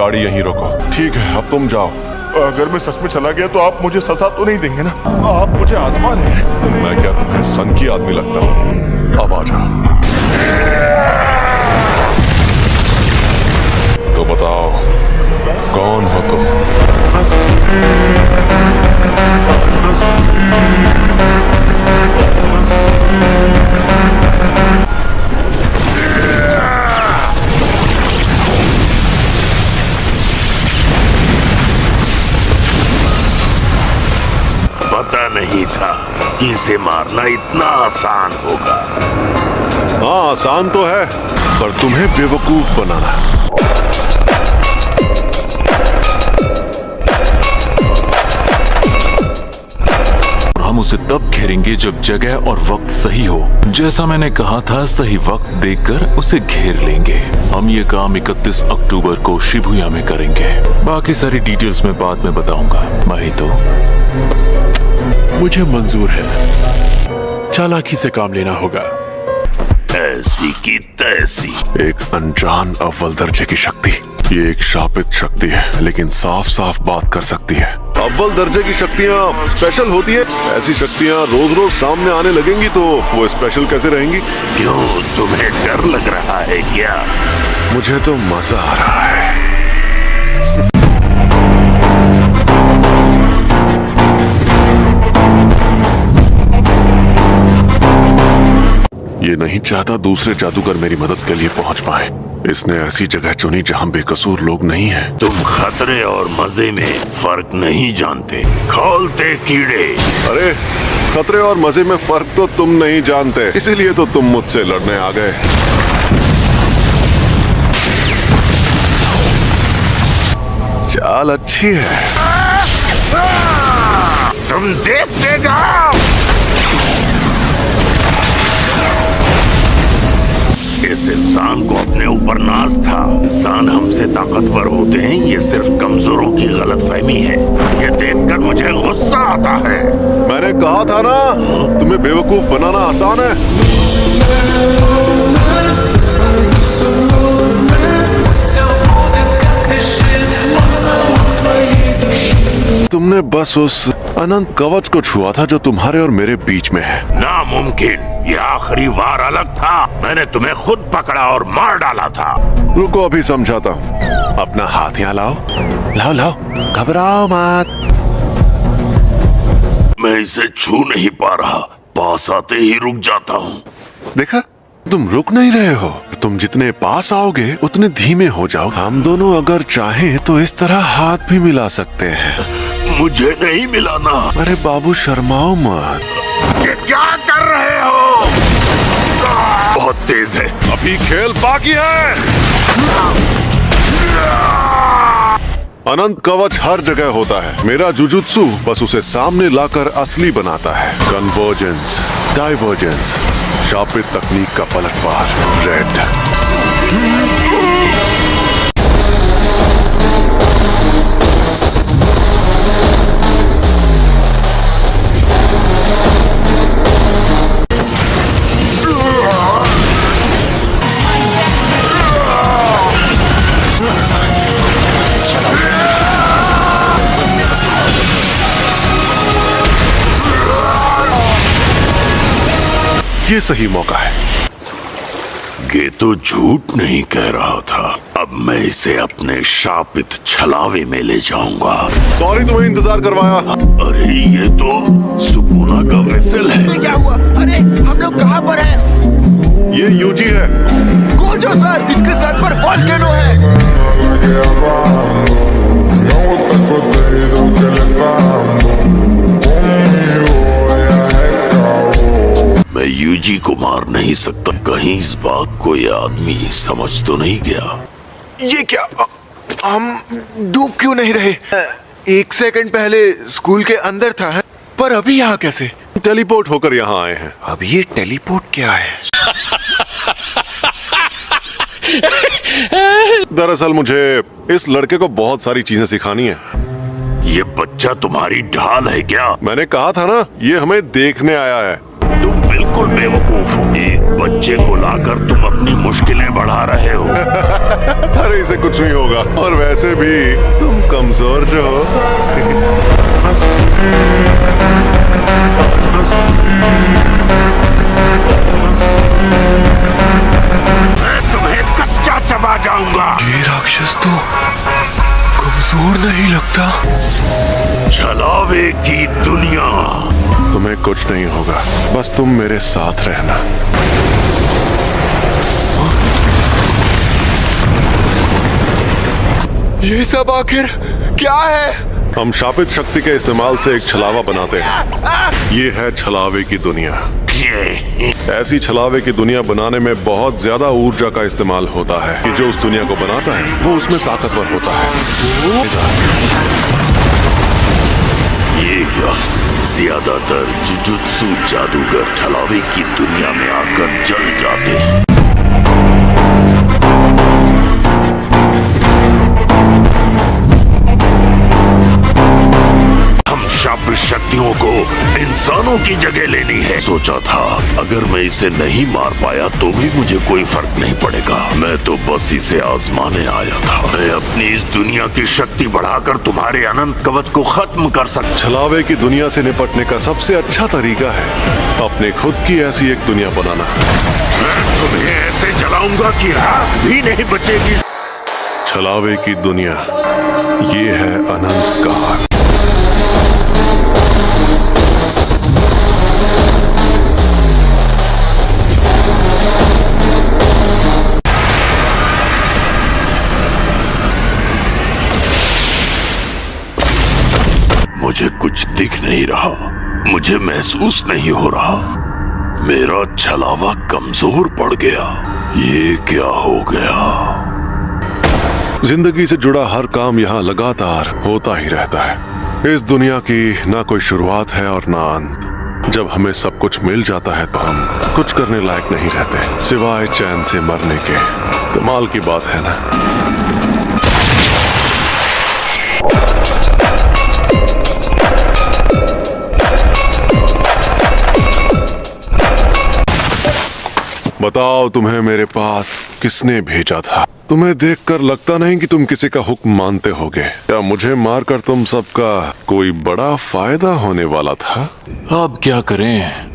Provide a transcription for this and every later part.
गाड़ी यहीं रोको। ठीक है, अब तुम जाओ। अगर मैं सच में चला गया तो आप मुझे सजा तो नहीं देंगे ना? आप मुझे आजमा रहे हैं। मैं क्या तुम्हें सन की आदमी लगता हूँ? अब आ जाओ। तो बताओ, कौन हो तुम? पता नहीं था कि इसे मारना इतना आसान होगा। हाँ, आसान तो है, पर तुम्हें बेवकूफ बनाना। हम उसे तब घेरेंगे जब जगह और वक्त सही हो। जैसा मैंने कहा था, सही वक्त देखकर उसे घेर लेंगे। हम ये काम 31 अक्टूबर को शिबुया में करेंगे। बाकी सारी डिटेल्स मैं बाद में बताऊंगा। माहितो, मुझे मंजूर है। चालाकी से काम लेना होगा। ऐसी की तैसी। एक अनजान अव्वल दर्जे की शक्ति। ये एक शापित शक्ति है, लेकिन साफ साफ बात कर सकती है। अव्वल दर्जे की शक्तियाँ स्पेशल होती है। ऐसी शक्तियाँ रोज रोज सामने आने लगेंगी तो वो स्पेशल कैसे रहेंगी? क्यों, तुम्हें डर लग रहा है क्या? मुझे तो मजा आ रहा है। ये नहीं चाहता दूसरे जादूगर मेरी मदद के लिए पहुंच पाए। इसने ऐसी जगह चुनी जहां बेकसूर लोग नहीं हैं। तुम खतरे और मजे में फर्क नहीं जानते, खोलते कीड़े। अरे, खतरे और मजे में फर्क तो तुम नहीं जानते, इसीलिए तो तुम मुझसे लड़ने आ गए। चाल अच्छी है। तुम देखते जाओ। इस इंसान को अपने ऊपर नाज था। इंसान हमसे ताकतवर होते हैं, ये सिर्फ कमजोरों की गलतफहमी है। ये देखकर मुझे गुस्सा आता है। मैंने कहा था ना, तुम्हें बेवकूफ बनाना आसान है। तुमने बस उस अनंत कवच को छुआ था जो तुम्हारे और मेरे बीच में है। नामुमकिन। ये आखिरी वार अलग था। मैंने तुम्हें खुद पकड़ा और मार डाला था। रुको, अभी समझाता हूँ। अपना हाथ यहाँ लाओ। लाओ लाओ, घबराओ मत। मैं इसे छू नहीं पा रहा, पास आते ही रुक जाता हूँ। देखा, तुम रुक नहीं रहे हो। तुम जितने पास आओगे उतने धीमे हो जाओ। हम दोनों अगर चाहें तो इस तरह हाथ भी मिला सकते हैं। मुझे नहीं मिलाना। अरे बाबू, शर्माओ मत। ये क्या कर रहे हो? बहुत तेज है। अभी खेल बाकी है। अनंत कवच हर जगह होता है। मेरा जुजुत्सु बस उसे सामने लाकर असली बनाता है। कन्वर्जेंस, डाइवर्जेंस, शापित तकनीक का पलटवार। रेड। ये सही मौका है। ये तो झूठ नहीं कह रहा था। अब मैं इसे अपने शापित छलावे में ले जाऊंगा। सॉरी तुम्हें इंतजार करवाया। अरे, ये तो सुकूना का वेसल है। ये क्या हुआ? अरे, हम लोग कहाँ पर हैं? ये यूजी है। गोजो सर, इसके सर पर वोल्केनो है। मैं यूजी को मार नहीं सकता। कहीं इस बात को ये आदमी समझ तो नहीं गया? ये क्या? हम डूब क्यों नहीं रहे? एक सेकंड पहले स्कूल के अंदर था, पर अभी यहाँ कैसे? टेलीपोर्ट होकर यहाँ आए हैं। अब ये टेलीपोर्ट क्या है? दरअसल मुझे इस लड़के को बहुत सारी चीजें सिखानी है। ये बच्चा तुम्हारी ढाल है क्या? मैंने कहा था ना, ये हमें देखने आया है। तुम बिल्कुल बेवकूफ हो। एक बच्चे को लाकर तुम अपनी मुश्किलें बढ़ा रहे हो। अरे इसे कुछ नहीं होगा, और वैसे भी तुम कमजोर जो हो। मैं तुम्हें कच्चा चबा जाऊंगा। ये राक्षस तो कमजोर नहीं लगता। छलावे की दुनिया। तुम्हें कुछ नहीं होगा, बस तुम मेरे साथ रहना। ये सब आखिर क्या है? हम शापित शक्ति के इस्तेमाल से एक छलावा बनाते हैं। ये है छलावे की दुनिया। ऐसी छलावे की दुनिया बनाने में बहुत ज्यादा ऊर्जा का इस्तेमाल होता है कि जो उस दुनिया को बनाता है वो उसमें ताकतवर होता है। ये क्या? ज्यादातर जुजुत्सु जादूगर छलावे की दुनिया में आकर जल जाते हैं। शापित शक्तियों को इंसानों की जगह लेनी है। सोचा था अगर मैं इसे नहीं मार पाया तो भी मुझे कोई फर्क नहीं पड़ेगा। मैं तो बस इसे आजमाने आया था। मैं अपनी इस दुनिया की शक्ति बढ़ाकर तुम्हारे अनंत कवच को खत्म कर सकता। छलावे की दुनिया से निपटने का सबसे अच्छा तरीका है अपने खुद की ऐसी एक दुनिया बनाना। मैं तुम्हें ऐसे जलाऊंगा कि राख भी नहीं बचेगी। छलावे की दुनिया ये है अनंत काल। मुझे कुछ दिख नहीं रहा, मुझे महसूस नहीं हो रहा। मेरा छलावा कमजोर पड़ गया। ये क्या हो गया? जिंदगी से जुड़ा हर काम यहाँ लगातार होता ही रहता है। इस दुनिया की ना कोई शुरुआत है और ना अंत। जब हमें सब कुछ मिल जाता है तो हम कुछ करने लायक नहीं रहते सिवाय चैन से मरने के। कमाल की बात है ना। बताओ तुम्हें मेरे पास किसने भेजा था? तुम्हें देखकर लगता नहीं कि तुम किसी का हुक्म मानते होगे। क्या मुझे मारकर तुम सबका कोई बड़ा फायदा होने वाला था? अब क्या करें?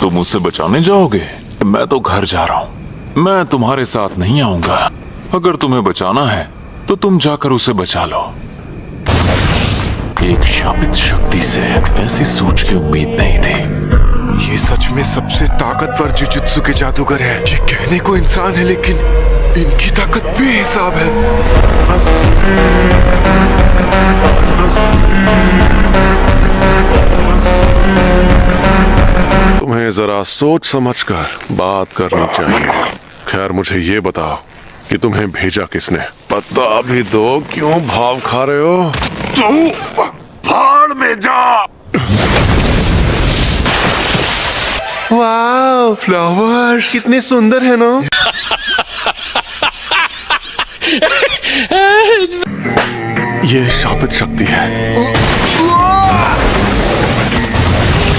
तुम उसे बचाने जाओगे? मैं तो घर जा रहा हूँ। मैं तुम्हारे साथ नहीं आऊंगा। अगर तुम्हें बचाना है तो तुम जाकर उसे बचा लो। एक शापित शक्ति से ऐसी सोच की उम्मीद नहीं थी। ये सच में सबसे ताकतवर जुजुत्सु के जादूगर हैं। ये कहने को इंसान है लेकिन इनकी ताकत बेहिसाब है। तुम्हें जरा सोच समझकर बात करनी चाहिए। खैर मुझे ये बताओ कि तुम्हें भेजा किसने? बता भी दो, क्यों भाव खा रहे हो? तू भाड़ में जा। वाह, फ्लावर्स कितने सुंदर है ना। ये शापित शक्ति है।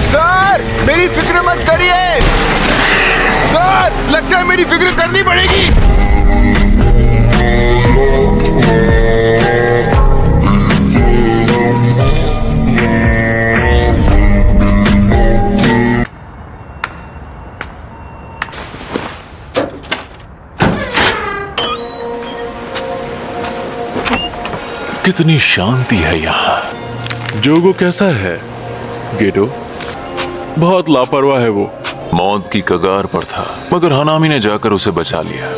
सर मेरी फिक्र मत करिए। सर लगता है मेरी फिक्र करनी पड़ेगी। कितनी शांति है यहाँ। जोगो कैसा है गेटो? बहुत लापरवाह है वो। मौत की कगार पर था मगर हनामी ने जाकर उसे बचा लिया।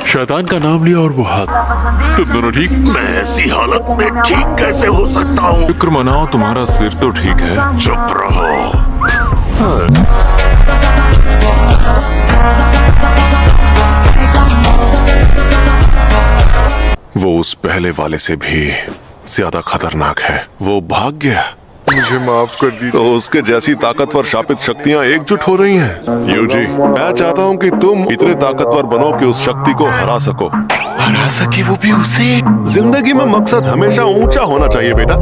शैतान का नाम लिया और वो हाथ। तुम दोनों ठीक? मैं ऐसी हालत में ठीक कैसे हो सकता हूँ? फिक्र मनाओ, तुम्हारा सिर तो ठीक है। चुप रहो। वो उस पहले वाले से भी ज्यादा खतरनाक है। वो भाग गया। मुझे माफ कर दीजिए। तो उसके जैसी ताकतवर शापित शक्तियां एकजुट हो रही हैं। यूजी, मैं चाहता हूं कि तुम इतने ताकतवर बनो कि उस शक्ति को हरा सको। हरा सके वो भी उसे? जिंदगी में मकसद हमेशा ऊंचा होना चाहिए बेटा।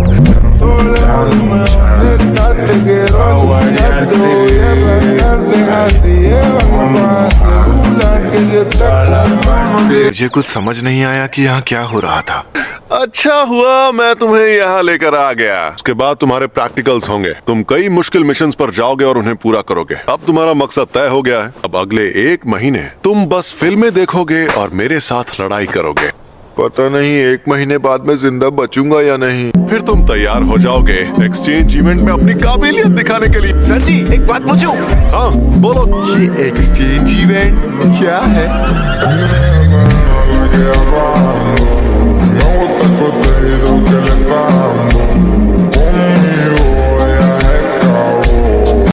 मुझे कुछ समझ नहीं आया कि यहाँ क्या हो रहा था। अच्छा हुआ मैं तुम्हें यहाँ लेकर आ गया। उसके बाद तुम्हारे प्रैक्टिकल्स होंगे, तुम कई मुश्किल मिशंस पर जाओगे और उन्हें पूरा करोगे। अब तुम्हारा मकसद तय हो गया है। अब अगले 1 महीने तुम बस फिल्में देखोगे और मेरे साथ लड़ाई करोगे। पता नहीं 1 महीने बाद मैं जिंदा बचूंगा या नहीं। फिर तुम तैयार हो जाओगे एक्सचेंज इवेंट में अपनी काबिलियत दिखाने के लिए। सर जी एक बात पूछूं? हाँ बोलो। ये एक्सचेंज इवेंट क्या है?